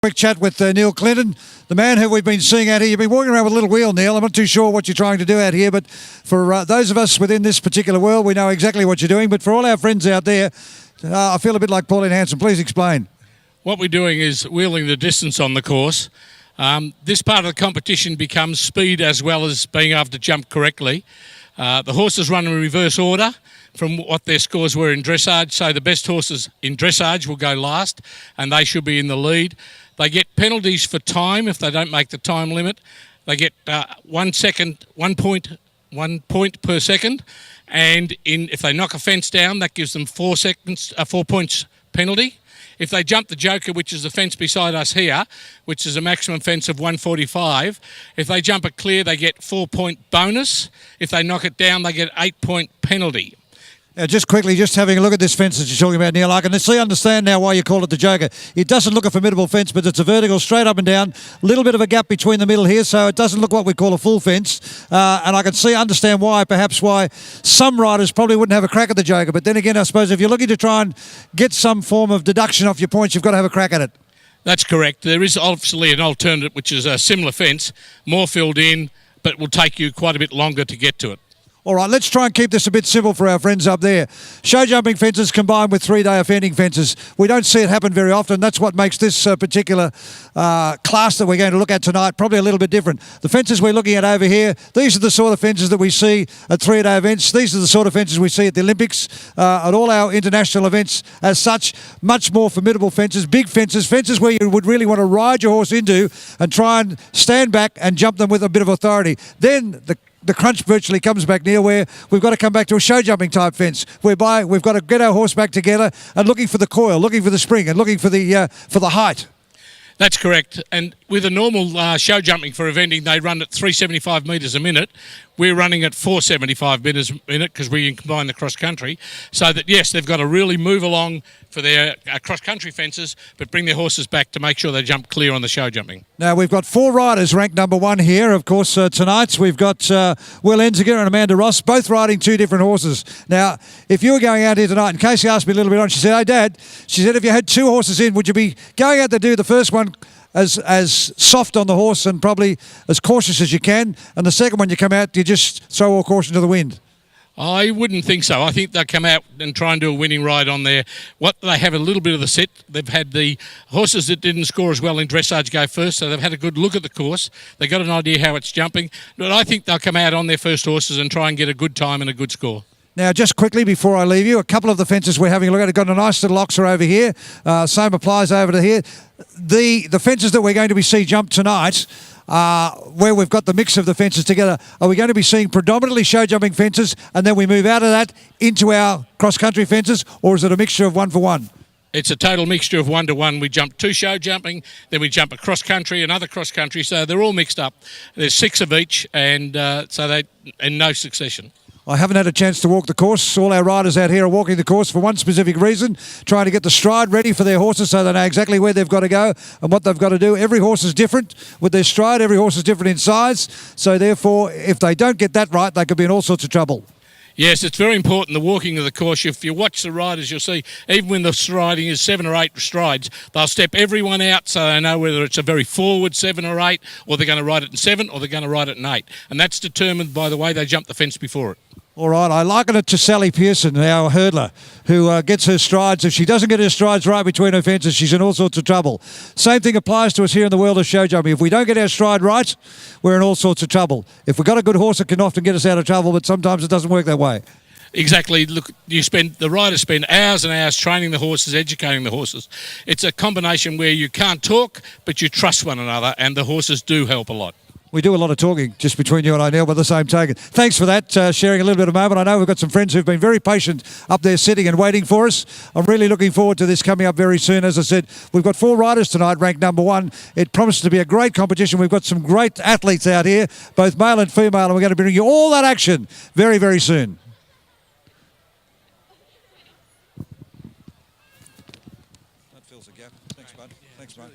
quick chat with Neil Clinton, the man who we've been seeing out here. You've been walking around with a little wheel, Neil. I'm not too sure what you're trying to do out here, but for those of us within this particular world, we know exactly what you're doing. But for all our friends out there, I feel a bit like Pauline Hanson. Please explain. What we're doing is wheeling the distance on the course. This part of the competition becomes speed as well as being able to jump correctly. The horses run in reverse order from what their scores were in dressage, so the best horses in dressage will go last and they should be in the lead. They get penalties for time if they don't make the time limit. They get 1 point per second, and if they knock a fence down, that gives them 4 points penalty. If they jump the joker, which is the fence beside us here, which is a maximum fence of 145, if they jump it clear, they get 4-point bonus. If they knock it down, they get 8-point penalty. Just quickly, just having a look at this fence that you're talking about, Neil, I can understand now why you call it the joker. It doesn't look a formidable fence, but it's a vertical, straight up and down, a little bit of a gap between the middle here, so it doesn't look what we call a full fence. And I can understand why some riders probably wouldn't have a crack at the joker. But then again, I suppose if you're looking to try and get some form of deduction off your points, you've got to have a crack at it. That's correct. There is obviously an alternative, which is a similar fence, more filled in, but will take you quite a bit longer to get to it. All right, let's try and keep this a bit simple for our friends up there. Show jumping fences combined with 3-day offending fences. We don't see it happen very often. That's what makes this particular class that we're going to look at tonight probably a little bit different. The fences we're looking at over here, these are the sort of fences that we see at 3-day events. These are the sort of fences we see at the Olympics, at all our international events as such. Much more formidable fences, big fences, fences where you would really want to ride your horse into and try and stand back and jump them with a bit of authority. Then the crunch virtually comes back, Neil, where we've got to come back to a show jumping type fence, whereby we've got to get our horse back together and looking for the coil, looking for the spring, and looking for the height. That's correct. And with a normal show jumping for eventing, they run at 375 metres a minute. We're running at 475 metres a minute because we combine the cross-country. So that, yes, they've got to really move along for their cross-country fences, but bring their horses back to make sure they jump clear on the show jumping. Now, we've got 4 riders ranked number 1 here. Of course, tonight we've got Will Enziger and Amanda Ross, both riding 2 different horses. Now, if you were going out here tonight, and Casey asked me a little bit on, she said, "Hey, Dad," she said, "if you had 2 horses in, would you be going out to do the first one as soft on the horse and probably as cautious as you can, and the second one you come out, you just throw all caution to the wind"? I wouldn't think so. I think they'll come out and try and do a winning ride on there. They have a little bit of the set. They've had the horses that didn't score as well in dressage go first, so they've had a good look at the course. They've got an idea how it's jumping. But I think they'll come out on their first horses and try and get a good time and a good score. Now, just quickly before I leave you, a couple of the fences we're having a look at have got a nice little oxer over here. Same applies over to here. The fences that we're going to be seeing jump tonight, where we've got the mix of the fences together, are we going to be seeing predominantly show jumping fences and then we move out of that into our cross-country fences, or is it a mixture of 1-for-1? It's a total mixture of 1-to-1. We jump 2 show jumping, then we jump a cross-country, another cross-country, so they're all mixed up. There's 6 of each, and so they in no succession. I haven't had a chance to walk the course. All our riders out here are walking the course for one specific reason, trying to get the stride ready for their horses so they know exactly where they've got to go and what they've got to do. Every horse is different with their stride. Every horse is different in size. So therefore, if they don't get that right, they could be in all sorts of trouble. Yes, it's very important, the walking of the course. If you watch the riders, you'll see, even when the striding is 7 or 8 strides, they'll step everyone out so they know whether it's a very forward 7 or 8, or they're going to ride it in 7, or they're going to ride it in 8. And that's determined by the way they jump the fence before it. All right, I liken it to Sally Pearson, our hurdler, who gets her strides. If she doesn't get her strides right between her fences, she's in all sorts of trouble. Same thing applies to us here in the world of show jumping. If we don't get our stride right, we're in all sorts of trouble. If we've got a good horse, it can often get us out of trouble, but sometimes it doesn't work that way. Exactly. Look, the riders spend hours and hours training the horses, educating the horses. It's a combination where you can't talk, but you trust one another, and the horses do help a lot. We do a lot of talking just between you and I, Neil, by the same token. Thanks for that, sharing a little bit of a moment. I know we've got some friends who've been very patient up there sitting and waiting for us. I'm really looking forward to this coming up very soon. As I said, we've got 4 riders tonight ranked number 1. It promises to be a great competition. We've got some great athletes out here, both male and female, and we're going to bring you all that action very, very soon. That fills the gap. Thanks, bud. Thanks, mate.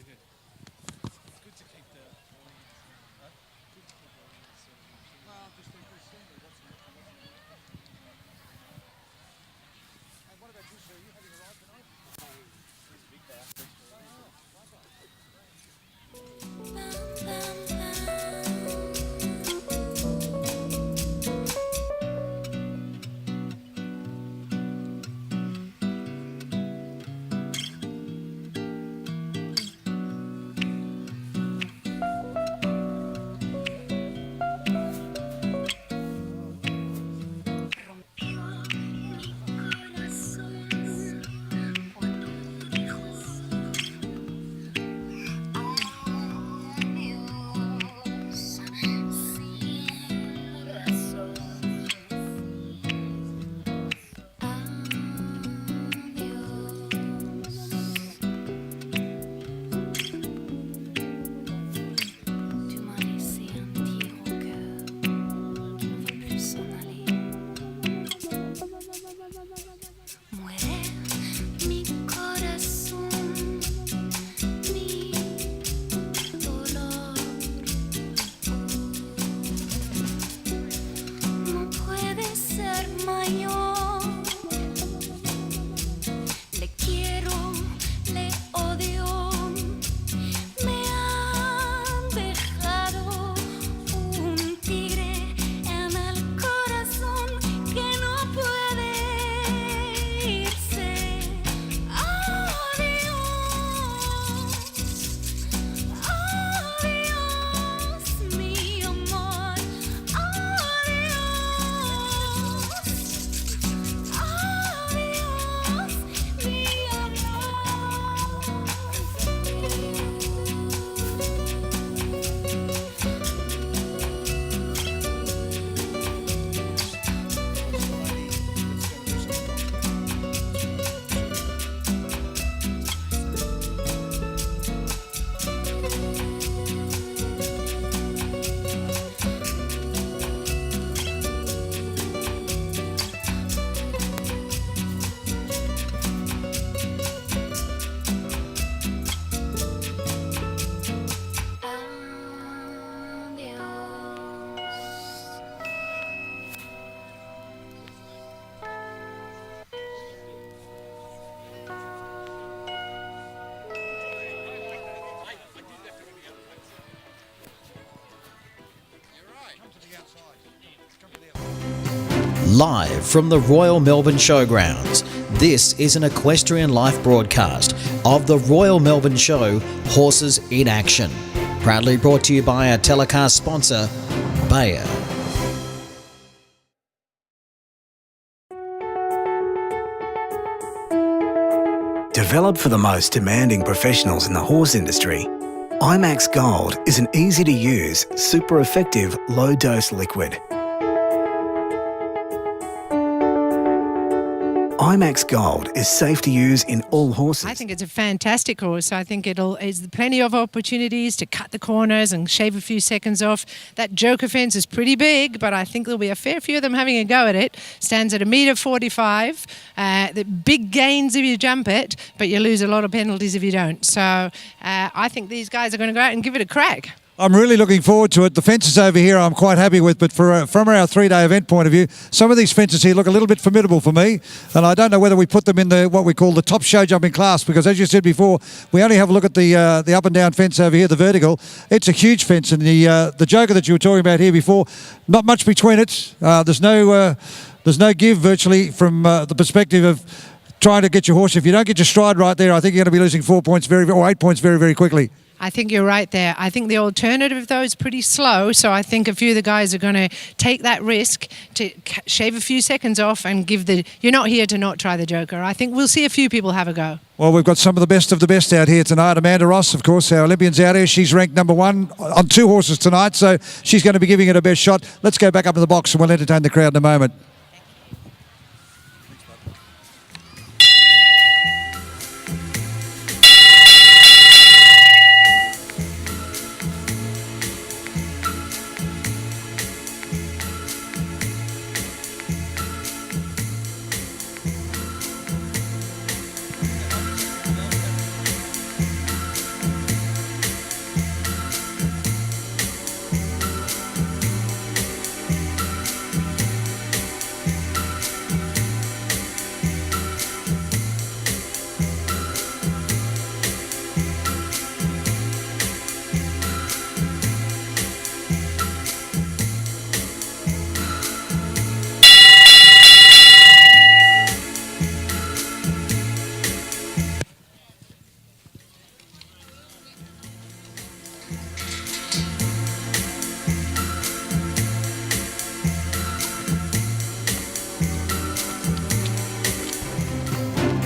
Live from the Royal Melbourne Showgrounds, this is an equestrian life broadcast of the Royal Melbourne Show Horses in Action. Proudly brought to you by our telecast sponsor, Bayer. Developed for the most demanding professionals in the horse industry, IMAX Gold is an easy-to-use, super effective, low-dose liquid. IMAX Gold is safe to use in all horses. I think it's a fantastic horse. I think it's plenty of opportunities to cut the corners and shave a few seconds off. That joker fence is pretty big, but I think there'll be a fair few of them having a go at it. Stands at 1.45 metre. The big gains if you jump it, but you lose a lot of penalties if you don't. So I think these guys are going to go out and give it a crack. I'm really looking forward to it. The fences over here I'm quite happy with, but from our three-day event point of view, some of these fences here look a little bit formidable for me, and I don't know whether we put them in what we call the top show jumping class, because as you said before, we only have a look at the up and down fence over here, the vertical. It's a huge fence, and the joker that you were talking about here before, not much between it. There's no give virtually from the perspective of trying to get your horse. If you don't get your stride right there, I think you're going to be losing 4 points or 8 points very, very quickly. I think you're right there. I think the alternative, though, is pretty slow. So I think a few of the guys are going to take that risk to shave a few seconds off and you're not here to not try the joker. I think we'll see a few people have a go. Well, we've got some of the best out here tonight. Amanda Ross, of course, our Olympian's out here. She's ranked number 1 on 2 horses tonight, so she's going to be giving it her best shot. Let's go back up to the box and we'll entertain the crowd in a moment.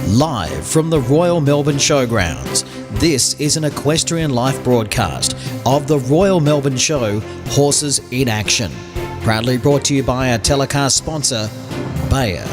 Live from the Royal Melbourne Showgrounds, this is an equestrian life broadcast of the Royal Melbourne Show Horses in Action. Proudly brought to you by our telecast sponsor, Bayer.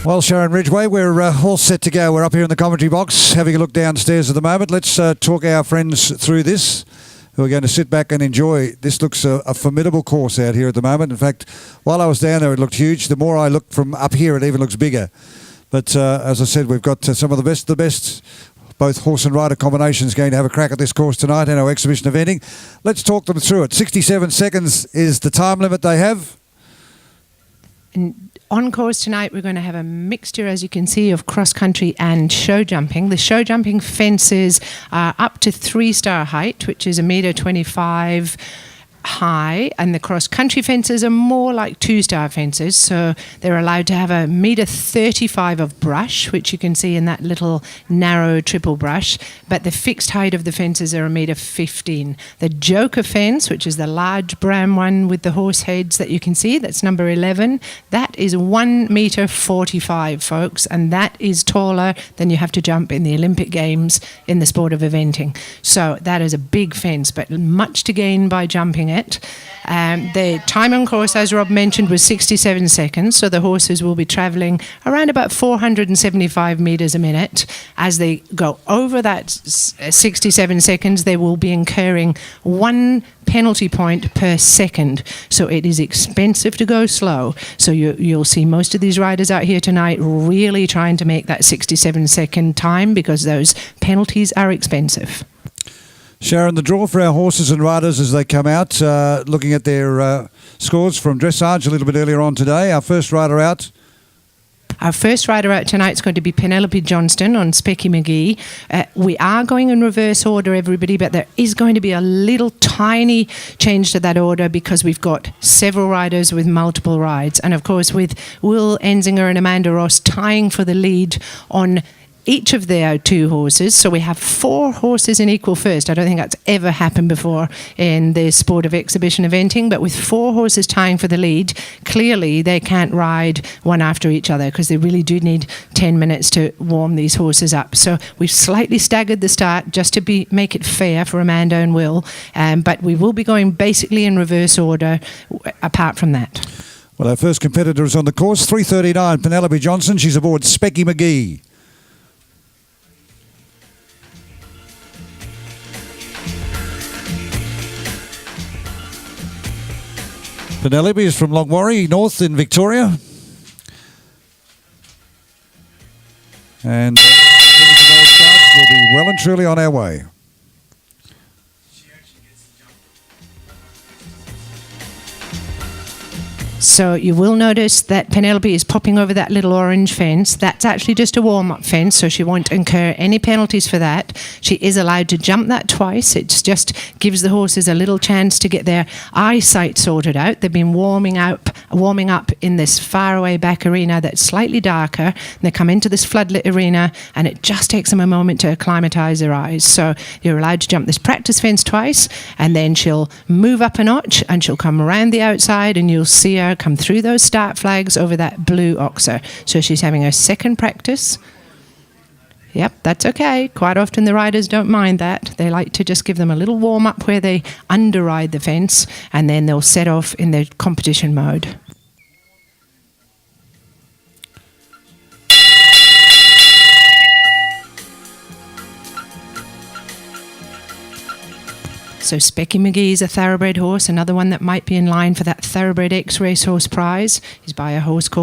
Well, Sharon Ridgway, we're all set to go. We're up here in the commentary box having a look downstairs at the moment. Let's talk our friends through this who are going to sit back and enjoy. This looks a formidable course out here at the moment. In fact, while I was down there, it looked huge. The more I look from up here, it even looks bigger. But as I said, we've got some of the best, both horse and rider combinations going to have a crack at this course tonight in our exhibition eventing. Let's talk them through it. 67 seconds is the time limit they have. And on course tonight, we're going to have a mixture, as you can see, of cross-country and show jumping. The show jumping fences are up to 3-star height, which is $1.25 high, and the cross-country fences are more like 2-star fences, so they're allowed to have $1.35 of brush, which you can see in that little narrow triple brush, but the fixed height of the fences are $1.15. The joker fence, which is the large brown one with the horse heads that you can see, that's number 11, that is $1.45, folks, and that is taller than you have to jump in the Olympic Games in the sport of eventing. So that is a big fence, but much to gain by jumping it. The time on course, as Rob mentioned, was 67 seconds, so the horses will be travelling around about 475 metres a minute. As they go over that 67 seconds, they will be incurring 1 penalty point per second, so it is expensive to go slow. So you'll see most of these riders out here tonight really trying to make that 67-second time because those penalties are expensive. Sharon, the draw for our horses and riders as they come out, looking at their scores from dressage a little bit earlier on today. Our first rider out. Our first rider out tonight is going to be Penelope Johnston on Specky McGee. We are going in reverse order, everybody, but there is going to be a little tiny change to that order because we've got several riders with multiple rides. And, of course, with Will Enzinger and Amanda Ross tying for the lead on each of their 2 horses, so we have 4 horses in equal first. I don't think that's ever happened before in the sport of exhibition eventing, but with 4 horses tying for the lead, clearly they can't ride one after each other because they really do need 10 minutes to warm these horses up. So we've slightly staggered the start just to make it fair for Amanda and Will, but we will be going basically in reverse order apart from that. Well, our first competitor is on the course, 3:39, Penelope Johnson. She's aboard Specky McGee. Penelope is from Longwarry North in Victoria. And we'll be well and truly on our way. So you will notice that Penelope is popping over that little orange fence. That's actually just a warm-up fence, so she won't incur any penalties for that. She is allowed to jump that twice. It just gives the horses a little chance to get their eyesight sorted out. They've been warming up in this faraway back arena that's slightly darker. And they come into this floodlit arena, and it just takes them a moment to acclimatise their eyes. So you're allowed to jump this practice fence twice, and then she'll move up a notch, and she'll come around the outside, and you'll see her come through those start flags over that blue oxer. So she's having her second practice. Yep, that's okay. Quite often the riders don't mind that. They like to just give them a little warm-up where they underride the fence, and then they'll set off in their competition mode. So Specky McGee is a thoroughbred horse, another one that might be in line for that Thoroughbred X Racehorse prize. He's by a horse called